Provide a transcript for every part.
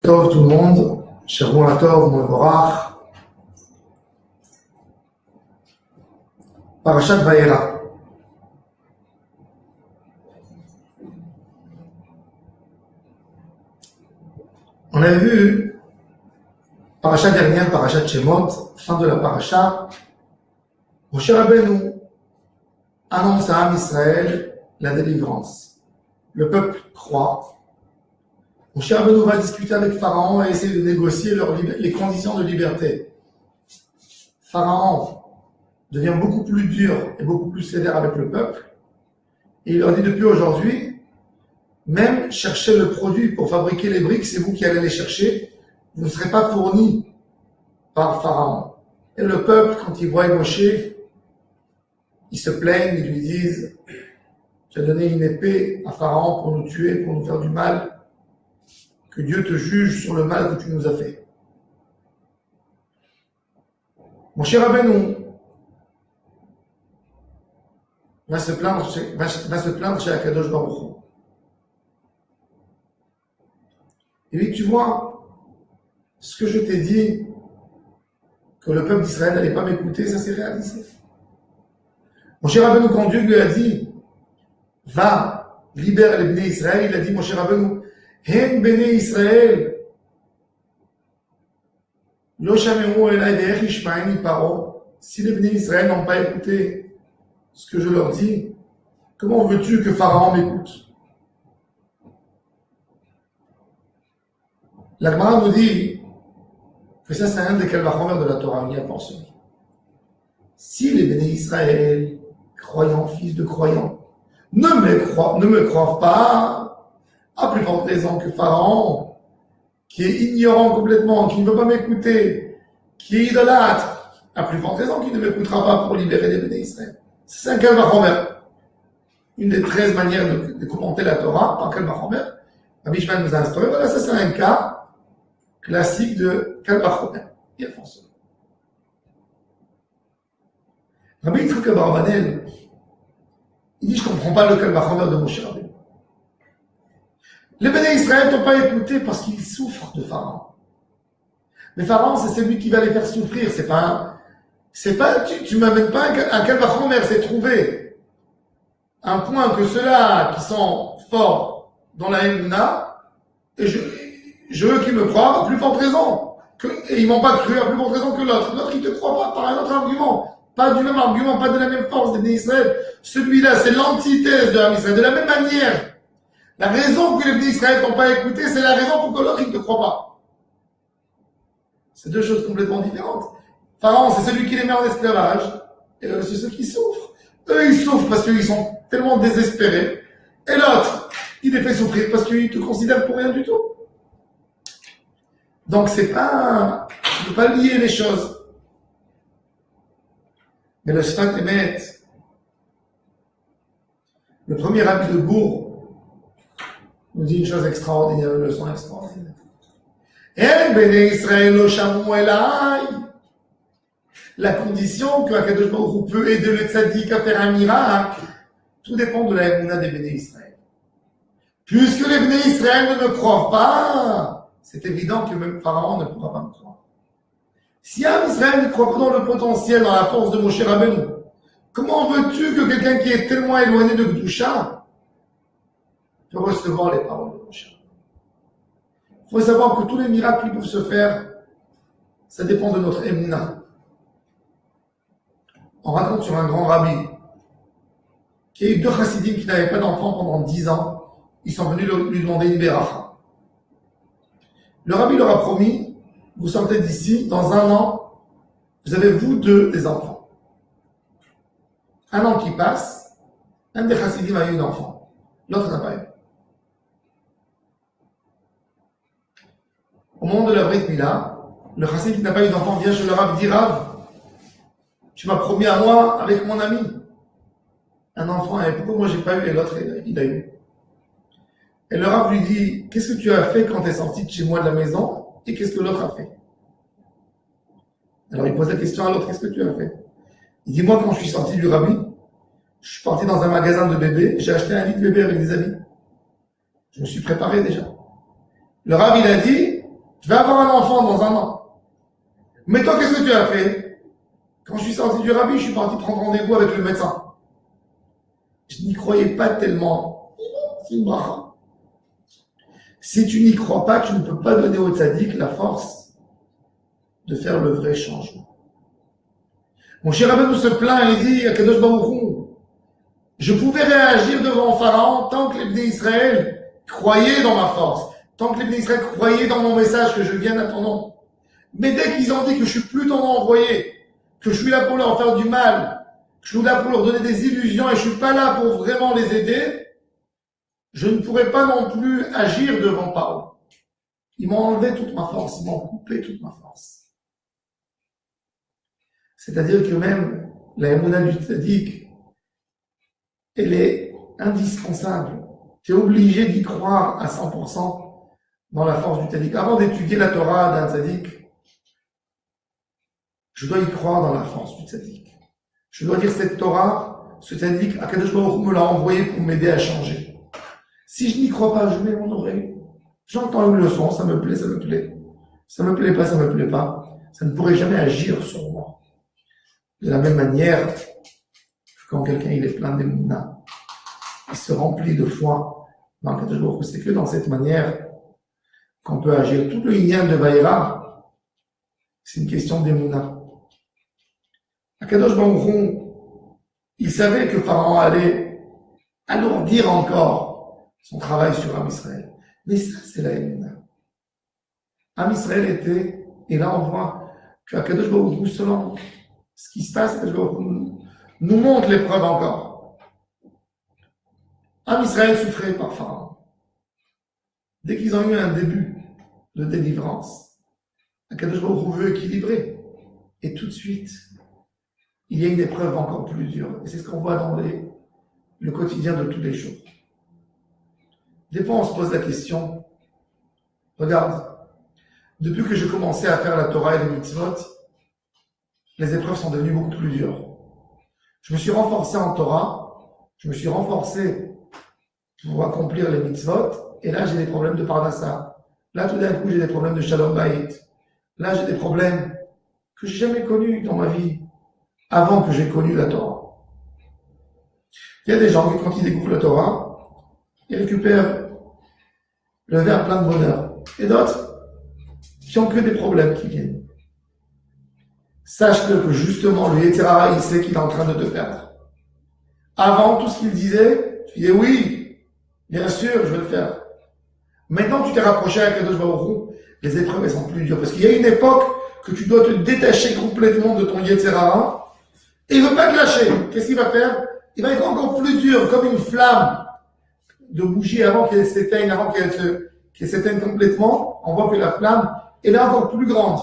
Tov tout le monde, Shavua Tov, Mevorach, Parashat Vayera. On a vu Parashat dernière, Parashat Shemot, fin de la Parashat, Moshe Rabbeinu annonce à Am Israël la délivrance. Le peuple croit. Moshe Rabbeinu va discuter avec Pharaon et essayer de négocier les conditions de liberté. Pharaon devient beaucoup plus dur et beaucoup plus sévère avec le peuple. Et il leur dit depuis aujourd'hui, même chercher le produit pour fabriquer les briques, c'est vous qui allez les chercher. Vous ne serez pas fournis par Pharaon. Et le peuple, quand il voit Moshe, ils se plaignent, ils lui disent, tu as donné une épée à Pharaon pour nous tuer, pour nous faire du mal. Que Dieu te juge sur le mal que tu nous as fait. Moshe Rabbeinu va se plaindre chez Akadosh Baruch Hu. Et lui, tu vois, ce que je t'ai dit, que le peuple d'Israël n'allait pas m'écouter, ça s'est réalisé. Moshe Rabbeinu, quand Dieu lui a dit, va, libère les Bnei Israël, il a dit, Moshe Rabbeinu, Hen Bnei Israël, Lo Shameu Elai Ve'ech Yishma'eni Paro. Si les Bnei Israël n'ont pas écouté ce que je leur dis, comment veux-tu que Pharaon m'écoute? La Gemara nous dit que ça c'est un des calvachomer de la Torah, on y a pensé. Si les Bnei Israël, croyants, fils de croyants, ne me croient pas, à plus forte raison que Pharaon, qui est ignorant complètement, qui ne veut pas m'écouter, qui est idolâtre, à plus forte raison qu'il ne m'écoutera pas pour libérer les Bnei Israël. C'est un calvachomer. Une des 13 manières de commenter la Torah par calvachomer. Rabbi Shmuel nous a instauré. Voilà, ça c'est un cas classique de calvachomer. Il y a François. Rabbi Yitzchak Abarbanel, il dit, je ne comprends pas le calvachomer de Moshe Rabbeinu. Les Bnei Israël n'ont pas écouté parce qu'ils souffrent de Pharaon. Mais Pharaon, c'est celui qui va les faire souffrir. Tu m'amènes pas un calvachomer, c'est trouver un point que ceux-là qui sont forts dans la Emouna, et je veux qu'ils me croient à plus forte raison. Et ils m'ont pas cru à plus forte raison que l'autre. L'autre, il te croit pas par un autre argument. Pas du même argument, pas de la même force des Bnei Israël. Celui-là, c'est l'antithèse de l'Am Israël. De la même manière. La raison que les Bnei Israël n'ont pas écouté, c'est la raison pour que l'autre, il ne te croit pas. C'est deux choses complètement différentes. Pharaon, c'est celui qui les met en esclavage, et eux, c'est ceux qui souffrent. Eux, ils souffrent parce qu'ils sont tellement désespérés, et l'autre, il les fait souffrir parce qu'il te considère pour rien du tout. Donc, tu ne peux pas lier les choses. Mais le Sfat Emet, le premier rabbi de Bourg, nous dit une chose extraordinaire, une leçon extraordinaire. En Bnei Israël lo shamu elai. La condition que Akadosh Baruch Hu peut aider le tzaddik à faire un miracle, tout dépend de la émouna des Bnei Israël. Puisque les Bnei Israël ne me croient pas, c'est évident que même Pharaon ne pourra pas me croire. Si Am Israël ne croit pas dans le potentiel, dans la force de Moshe Rabbeinu, comment veux-tu que quelqu'un qui est tellement éloigné de Kedusha de recevoir les paroles de Moshe? Il faut savoir que tous les miracles qui peuvent se faire, ça dépend de notre émouna. On raconte sur un grand rabbi qui a eu 2 chassidim qui n'avaient pas d'enfants pendant 10 ans. Ils sont venus lui demander une béracha. Le rabbi leur a promis, vous sortez d'ici, dans 1 an, vous avez vous 2 des enfants. 1 an qui passe, un des chassidim a eu un enfant, l'autre n'a pas eu. Au moment de la Brit Mila, le chassid qui n'a pas eu d'enfant vient chez le Rav et dit, Rav, tu m'as promis à moi avec mon ami un enfant, et pourquoi moi j'ai pas eu et l'autre il a eu? Et le Rav lui dit, qu'est-ce que tu as fait quand tu es sorti de chez moi de la maison et qu'est-ce que l'autre a fait? Alors il pose la question à l'autre, qu'est-ce que tu as fait? Il dit, moi quand je suis sorti du rabbi, je suis parti dans un magasin de bébés, j'ai acheté un lit de bébé avec des amis. Je me suis préparé déjà. Le Rav il a dit, vais avoir un enfant dans 1 an. Mais toi, qu'est-ce que tu as fait? Quand je suis sorti du rabbi, je suis parti prendre rendez-vous avec le médecin. Je n'y croyais pas tellement. C'est une bracha. Si tu n'y crois pas, tu ne peux pas donner au tzaddik la force de faire le vrai changement. Mon cher Rabbeinu se plaint et dit à Kadosh Baruch Hu, je pouvais réagir devant Pharaon tant que les Bnei Israël croyaient dans ma force, tant que les Bnei Israël croyaient dans mon message que je vienne à ton nom. Mais dès qu'ils ont dit que je suis plus ton envoyé, que je suis là pour leur faire du mal, que je suis là pour leur donner des illusions et je suis pas là pour vraiment les aider, je ne pourrais pas non plus agir devant Pharaon. Ils m'ont enlevé toute ma force, ils m'ont coupé toute ma force. C'est-à-dire que même la émouna du tzaddik, elle est indispensable. Tu es obligé d'y croire à 100% dans la force du tzaddik. Avant d'étudier la Torah d'un tzaddik, je dois y croire dans la force du tzaddik. Je dois dire cette Torah, ce tzaddik, Akadosh Baruch Hu me l'a envoyé pour m'aider à changer. Si je n'y crois pas, je mets mon oreille. J'entends une leçon, ça me plaît, ça me plaît. Ça me plaît pas, ça me plaît pas. Ça ne pourrait jamais agir sur moi. De la même manière, quand quelqu'un il est plein d'émouna, il se remplit de foi dans le Kadosh Baruch Hu, c'est que dans cette manière qu'on peut agir. Tout le inyan de Vaïra, c'est une question d'émouna. Kadosh Baruch Hu, il savait que Pharaon allait alourdir encore son travail sur Am Israël. Mais ça, c'est la émouna. Am Israël était, et là on voit que Kadosh Baruch Hu, selon ce qui se passe, Kadosh Baruch Hu nous montre l'épreuve encore. Am Israël souffrait par Pharaon. Dès qu'ils ont eu un début de délivrance, Kadosh Baruch Hu veut équilibrer. Et tout de suite, il y a une épreuve encore plus dure. Et c'est ce qu'on voit dans le quotidien de tous les jours. Des fois, on se pose la question, regarde, depuis que j'ai commencé à faire la Torah et les mitzvot, les épreuves sont devenues beaucoup plus dures. Je me suis renforcé en Torah, je me suis renforcé pour accomplir les mitzvot, et là j'ai des problèmes de parnassa. Là tout d'un coup j'ai des problèmes de shalom bayit. Là j'ai des problèmes que j'ai jamais connus dans ma vie, avant que j'ai connu la Torah. Il y a des gens qui quand ils découvrent la Torah, ils récupèrent le verre plein de bonheur. Et d'autres qui ont que des problèmes qui viennent. Sache-le que justement, le Yetzer Hara, il sait qu'il est en train de te perdre. Avant, tout ce qu'il disait, tu disais oui, bien sûr, je vais le faire. Maintenant, tu t'es rapproché avec Kadosh Baruch Hu, les épreuves, elles sont plus dures. Parce qu'il y a une époque que tu dois te détacher complètement de ton Yetzer Hara, et il ne veut pas te lâcher. Qu'est-ce qu'il va faire? Il va être encore plus dur, comme une flamme de bougie avant qu'elle s'éteigne, avant qu'elle s'éteigne complètement. On voit que la flamme, elle est encore plus grande.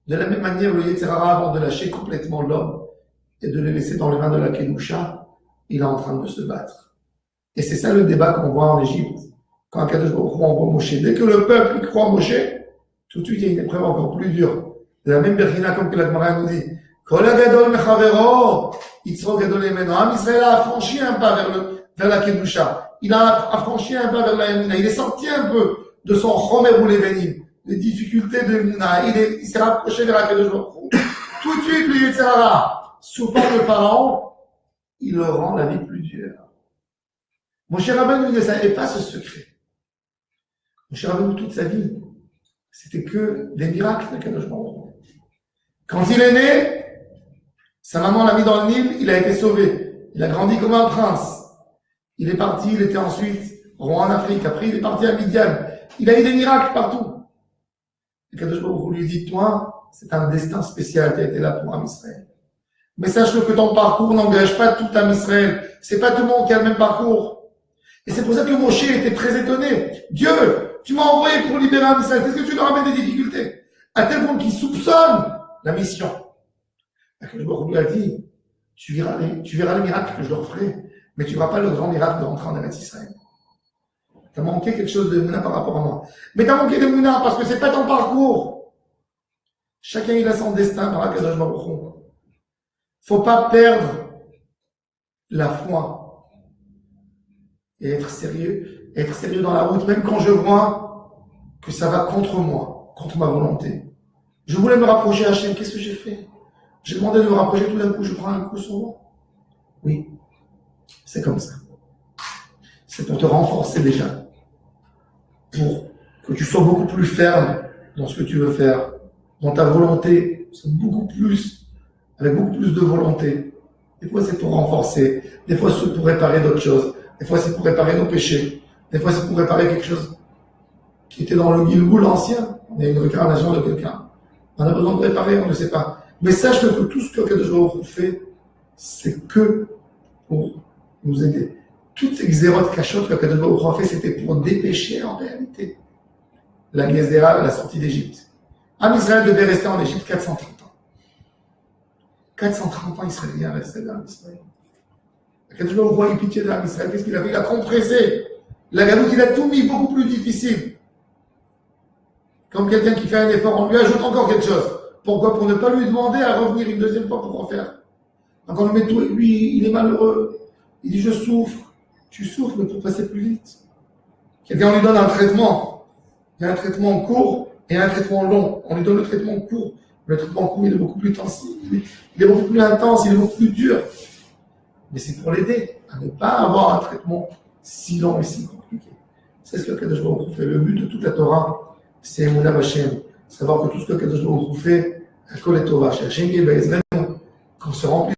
De la même manière, le Yetzer Hara, avant de lâcher complètement l'homme et de le laisser dans les mains de la Kedusha, il est en train de se battre. Et c'est ça le débat qu'on voit en Égypte. Quand Kadosh Baruch Hu envoie Moshe, dès que le peuple croit Moshe, tout de suite il y a une épreuve encore plus dure. De la même Berchina, comme que la Gemara nous dit, Kol hagadol mechavero, Yitzro gadol emeno. Am Israël a franchi un pas vers la Kedusha. Il a franchi un pas vers la Emouna. Il est sorti un peu de son Chomer ou l'Evenim, des difficultés de Emouna. Il s'est rapproché vers la Kadosh Baruch Hu. Tout de suite, le Yetzer Hara, souffrant le Pharaon, il le rend la vie plus dure. Moshe Rabbeinu ne savait pas ce secret. Moshe Rabbeinu, toute sa vie, c'était que des miracles de Kadosh Baruch Hu. Quand il est né, sa maman l'a mis dans le Nil, il a été sauvé. Il a grandi comme un prince. Il est parti, il était ensuite roi en Afrique. Après, il est parti à Midian. Il a eu des miracles partout. Et Kadosh Baruch Hu lui dit, toi, c'est un destin spécial qui a été là pour Am Israël. Mais sache que ton parcours n'engage pas tout Am Israël. C'est pas tout le monde qui a le même parcours. Et c'est pour ça que Moshe était très étonné. Dieu, tu m'as envoyé pour libérer Am Israël. Est-ce que tu leur amènes des difficultés? À tel point qu'il soupçonne la mission. Kadosh Baruch Hu lui a dit, tu verras les miracles que je leur ferai, mais tu verras pas le grand miracle de rentrer en Eretz Israël. T'as manqué quelque chose de Mouna par rapport à moi. Mais t'as manqué de Mouna parce que c'est pas ton parcours. Chacun il a son destin par la Kadosh Baruch Hu. Faut pas perdre la foi et être sérieux dans la route, même quand je vois que ça va contre moi, contre ma volonté. Je voulais me rapprocher à Hachem, qu'est-ce que j'ai fait? J'ai demandé de me rapprocher, tout d'un coup, je prends un coup sur moi. Oui, c'est comme ça. C'est pour te renforcer déjà, pour que tu sois beaucoup plus ferme dans ce que tu veux faire, dans ta volonté, c'est beaucoup plus, avec beaucoup plus de volonté. Des fois, c'est pour renforcer, des fois, c'est pour réparer d'autres choses, des fois, c'est pour réparer nos péchés, des fois, c'est pour réparer quelque chose qui était dans le Gilgoul ancien. On a une réincarnation de quelqu'un. On a besoin de réparer, on ne sait pas. Mais sache que tout ce que Kadosh Baruch Hu fait, c'est que pour nous aider. Toutes ces xérotes cachottes que Kadosh Baruch Hu a fait, c'était pour dépêcher en réalité la Gézéra, la sortie d'Égypte. Am Israël devait rester en Égypte 430 ans. 430 ans, Israéliens restaient dans Israël. Kadosh Baruch Hu a eu pitié d'Am Israël. Qu'est-ce qu'il a fait? Il a compressé. La galoute, il a tout mis beaucoup plus difficile. Comme quelqu'un qui fait un effort, on lui ajoute encore quelque chose. Pourquoi? Pour ne pas lui demander à revenir une deuxième fois pour en faire. Donc on lui met tout, lui, il est malheureux. Il dit, je souffre. Tu souffres, mais pour passer plus vite. Quelqu'un lui donne un traitement. Il y a un traitement court et un traitement long. On lui donne le traitement court. Le traitement court, il est beaucoup plus intense. Il est beaucoup plus intense, il est beaucoup plus dur. Mais c'est pour l'aider à ne pas avoir un traitement si long et si compliqué. C'est ce que Kadosh Baruch Hu fait. Le but de toute la Torah, c'est Emunah B'Hashem. Savoir que tout ce que Kadosh Baruch Hu fait, Kol et Tova, chez Hachem, qu'on se remplit